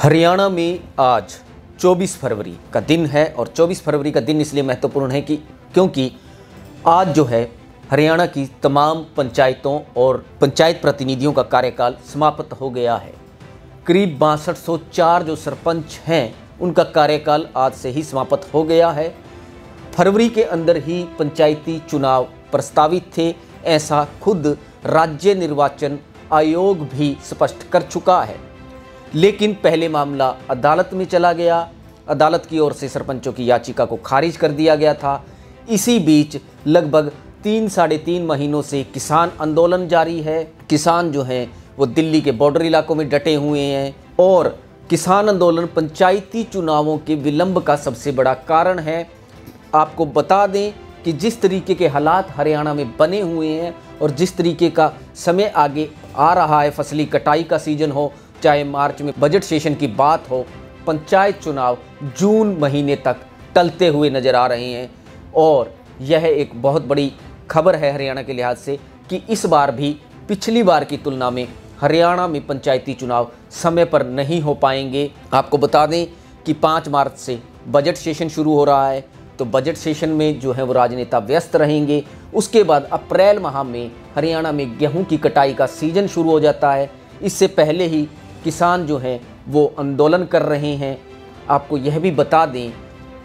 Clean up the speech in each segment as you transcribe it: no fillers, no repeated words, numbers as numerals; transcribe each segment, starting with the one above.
हरियाणा में आज 24 फरवरी का दिन है और 24 फरवरी का दिन इसलिए महत्वपूर्ण है क्योंकि आज जो है हरियाणा की तमाम पंचायतों और पंचायत प्रतिनिधियों का कार्यकाल समाप्त हो गया है। करीब 6204 जो सरपंच हैं उनका कार्यकाल आज से ही समाप्त हो गया है। फरवरी के अंदर ही पंचायती चुनाव प्रस्तावित थे, ऐसा खुद राज्य निर्वाचन आयोग भी स्पष्ट कर चुका है। लेकिन पहले मामला अदालत में चला गया। अदालत की ओर से सरपंचों की याचिका को खारिज कर दिया गया था। इसी बीच लगभग 3-3.5 महीनों से किसान आंदोलन जारी है। किसान जो हैं वो दिल्ली के बॉर्डर इलाकों में डटे हुए हैं और किसान आंदोलन पंचायती चुनावों के विलंब का सबसे बड़ा कारण है। आपको बता दें कि जिस तरीके के हालात हरियाणा में बने हुए हैं और जिस तरीके का समय आगे आ रहा है, फसली कटाई का सीजन हो, चाहे मार्च में बजट सेशन की बात हो, पंचायत चुनाव जून महीने तक टलते हुए नजर आ रहे हैं। और यह एक बहुत बड़ी खबर है हरियाणा के लिहाज से कि इस बार भी पिछली बार की तुलना में हरियाणा में पंचायती चुनाव समय पर नहीं हो पाएंगे। आपको बता दें कि 5 मार्च से बजट सेशन शुरू हो रहा है, तो बजट सेशन में जो है वो राजनेता व्यस्त रहेंगे। उसके बाद अप्रैल माह में हरियाणा में गेहूं की कटाई का सीजन शुरू हो जाता है। इससे पहले ही किसान जो हैं वो आंदोलन कर रहे हैं। आपको यह भी बता दें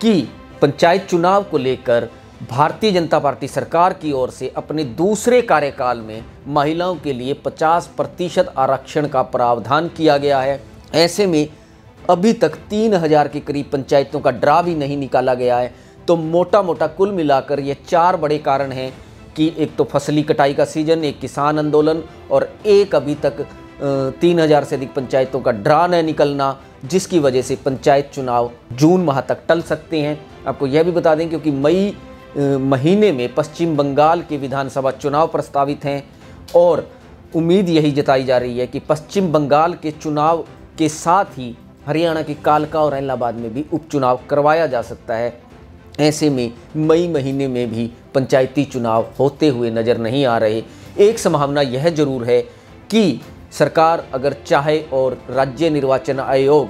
कि पंचायत चुनाव को लेकर भारतीय जनता पार्टी सरकार की ओर से अपने दूसरे कार्यकाल में महिलाओं के लिए 50% आरक्षण का प्रावधान किया गया है। ऐसे में अभी तक 3000 के करीब पंचायतों का ड्रा भी नहीं निकाला गया है। तो मोटा मोटा कुल मिलाकर ये 4 बड़े कारण हैं कि एक तो फसली कटाई का सीजन, एक किसान आंदोलन और एक अभी तक 3000 से अधिक पंचायतों का ड्रा न निकलना, जिसकी वजह से पंचायत चुनाव जून माह तक टल सकते हैं। आपको यह भी बता दें क्योंकि मई महीने में पश्चिम बंगाल के विधानसभा चुनाव प्रस्तावित हैं और उम्मीद यही जताई जा रही है कि पश्चिम बंगाल के चुनाव के साथ ही हरियाणा के कालका और इलाहाबाद में भी उपचुनाव करवाया जा सकता है। ऐसे में मई महीने में भी पंचायती चुनाव होते हुए नज़र नहीं आ रहे। एक संभावना यह जरूर है कि सरकार अगर चाहे और राज्य निर्वाचन आयोग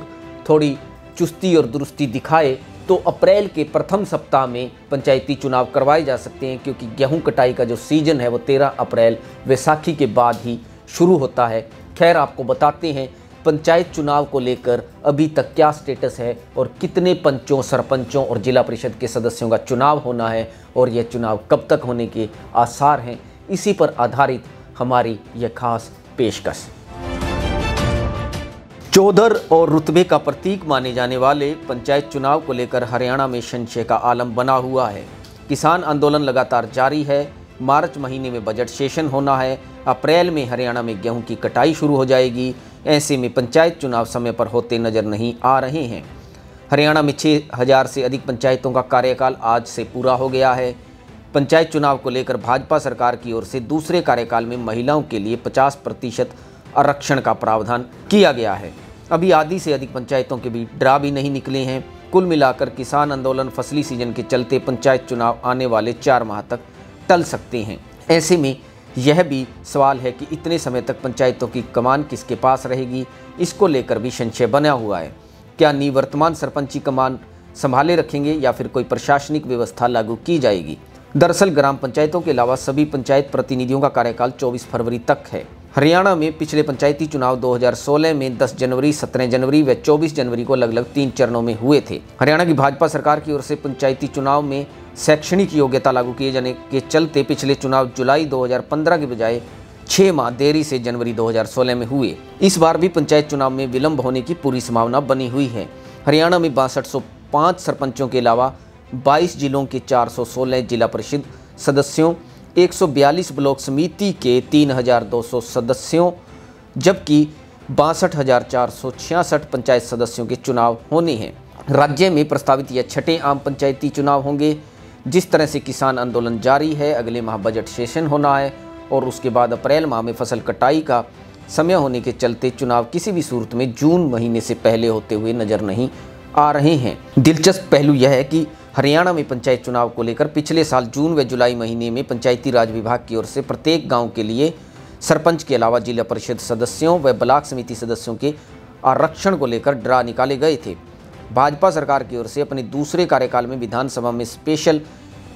थोड़ी चुस्ती और दुरुस्ती दिखाए तो अप्रैल के प्रथम सप्ताह में पंचायती चुनाव करवाए जा सकते हैं, क्योंकि गेहूं कटाई का जो सीजन है वो 13 अप्रैल वैसाखी के बाद ही शुरू होता है। खैर, आपको बताते हैं पंचायत चुनाव को लेकर अभी तक क्या स्टेटस है और कितने पंचों, सरपंचों और जिला परिषद के सदस्यों का चुनाव होना है और यह चुनाव कब तक होने के आसार हैं। इसी पर आधारित हमारी यह खास पेशकश। चौधर और रुतबे का प्रतीक माने जाने वाले पंचायत चुनाव को लेकर हरियाणा में संशय का आलम बना हुआ है। किसान आंदोलन लगातार जारी है। मार्च महीने में बजट सेशन होना है। अप्रैल में हरियाणा में गेहूं की कटाई शुरू हो जाएगी। ऐसे में पंचायत चुनाव समय पर होते नजर नहीं आ रहे हैं। हरियाणा में 6000 से अधिक पंचायतों का कार्यकाल आज से पूरा हो गया है। पंचायत चुनाव को लेकर भाजपा सरकार की ओर से दूसरे कार्यकाल में महिलाओं के लिए 50% आरक्षण का प्रावधान किया गया है। अभी आधी से अधिक पंचायतों के भी ड्रा भी नहीं निकले हैं। कुल मिलाकर किसान आंदोलन, फसली सीजन के चलते पंचायत चुनाव आने वाले 4 माह तक टल सकते हैं। ऐसे में यह भी सवाल है कि इतने समय तक पंचायतों की कमान किसके पास रहेगी, इसको लेकर भी संशय बना हुआ है। क्या निवर्तमान सरपंच की कमान संभाले रखेंगे या फिर कोई प्रशासनिक व्यवस्था लागू की जाएगी। दरअसल ग्राम पंचायतों के अलावा सभी पंचायत प्रतिनिधियों का कार्यकाल 24 फरवरी तक है। हरियाणा में पिछले पंचायती चुनाव 2016 में 10 जनवरी, 17 जनवरी व 24 जनवरी को अलग अलग 3 चरणों में हुए थे। हरियाणा की भाजपा सरकार की ओर से पंचायती चुनाव में शैक्षणिक योग्यता लागू किए जाने के चलते पिछले चुनाव जुलाई 2015 के बजाय 6 माह देरी से जनवरी 2016 में हुए। इस बार भी पंचायत चुनाव में विलंब होने की पूरी संभावना बनी हुई है। हरियाणा में 6205 सरपंचों के अलावा 22 जिलों के 416 जिला परिषद सदस्यों, 142 ब्लॉक समिति के 3200 सदस्यों, जबकि 62,466 पंचायत सदस्यों के चुनाव होने हैं। राज्य में प्रस्तावित यह 6ठे आम पंचायती चुनाव होंगे। जिस तरह से किसान आंदोलन जारी है, अगले माह बजट सेशन होना है और उसके बाद अप्रैल माह में फसल कटाई का समय होने के चलते चुनाव किसी भी सूरत में जून महीने से पहले होते हुए नजर नहीं आ रहे हैं। दिलचस्प पहलू यह है कि हरियाणा में पंचायत चुनाव को लेकर पिछले साल जून व जुलाई महीने में पंचायती राज विभाग की ओर से प्रत्येक गांव के लिए सरपंच के अलावा जिला परिषद सदस्यों व ब्लॉक समिति सदस्यों के आरक्षण को लेकर ड्रा निकाले गए थे। भाजपा सरकार की ओर से अपने दूसरे कार्यकाल में विधानसभा में स्पेशल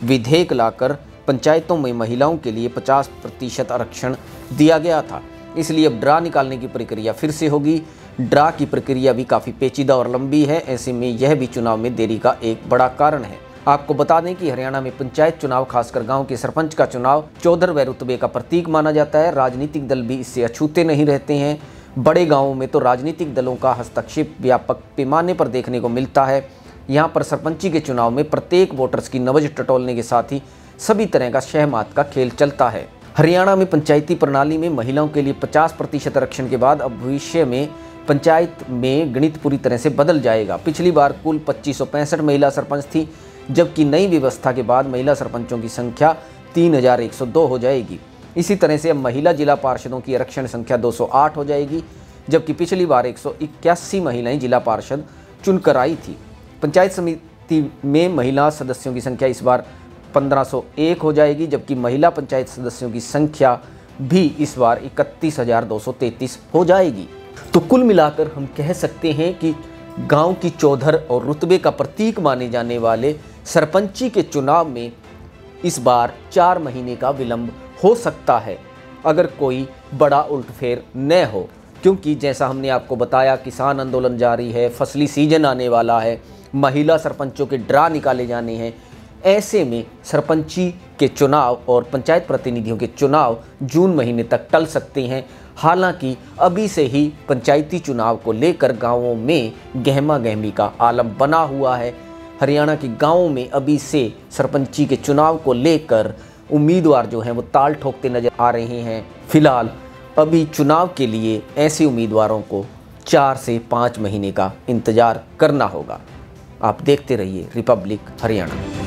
विधेयक लाकर पंचायतों में महिलाओं के लिए 50% आरक्षण दिया गया था। इसलिए अब ड्रा निकालने की प्रक्रिया फिर से होगी। ड्रा की प्रक्रिया भी काफ़ी पेचीदा और लंबी है। ऐसे में यह भी चुनाव में देरी का एक बड़ा कारण है। आपको बता दें कि हरियाणा में पंचायत चुनाव, खासकर गांव के सरपंच का चुनाव, चौधरवें रुतबे का प्रतीक माना जाता है। राजनीतिक दल भी इससे अछूते नहीं रहते हैं। बड़े गांवों में तो राजनीतिक दलों का हस्तक्षेप व्यापक पैमाने पर देखने को मिलता है। यहाँ पर सरपंची के चुनाव में प्रत्येक वोटर्स की नब्ज टटोलने के साथ ही सभी तरह का शहमात का खेल चलता है। हरियाणा में पंचायती प्रणाली में महिलाओं के लिए 50% आरक्षण के बाद अब भविष्य में पंचायत में गणित पूरी तरह से बदल जाएगा। पिछली बार कुल 2565 महिला सरपंच थी, जबकि नई व्यवस्था के बाद महिला सरपंचों की संख्या 3102 हो जाएगी। इसी तरह से अब महिला जिला पार्षदों की आरक्षण संख्या 208 हो जाएगी, जबकि पिछली बार 181 महिलाएं जिला पार्षद चुनकर आई थी। पंचायत समिति में महिला सदस्यों की संख्या इस बार 1501 हो जाएगी, जबकि महिला पंचायत सदस्यों की संख्या भी इस बार 31,233 हो जाएगी। तो कुल मिलाकर हम कह सकते हैं कि गांव की चौधर और रुतबे का प्रतीक माने जाने वाले सरपंची के चुनाव में इस बार 4 महीने का विलंब हो सकता है, अगर कोई बड़ा उल्टफेर न हो। क्योंकि जैसा हमने आपको बताया, किसान आंदोलन जारी है, फसली सीजन आने वाला है, महिला सरपंचों के ड्रा निकाले जाने हैं। ऐसे में सरपंची के चुनाव और पंचायत प्रतिनिधियों के चुनाव जून महीने तक टल सकते हैं। हालांकि अभी से ही पंचायती चुनाव को लेकर गांवों में गहमा गहमी का आलम बना हुआ है। हरियाणा के गांवों में अभी से सरपंची के चुनाव को लेकर उम्मीदवार जो हैं वो ताल ठोकते नजर आ रहे हैं। फिलहाल अभी चुनाव के लिए ऐसे उम्मीदवारों को 4 से 5 महीने का इंतजार करना होगा। आप देखते रहिए रिपब्लिक हरियाणा।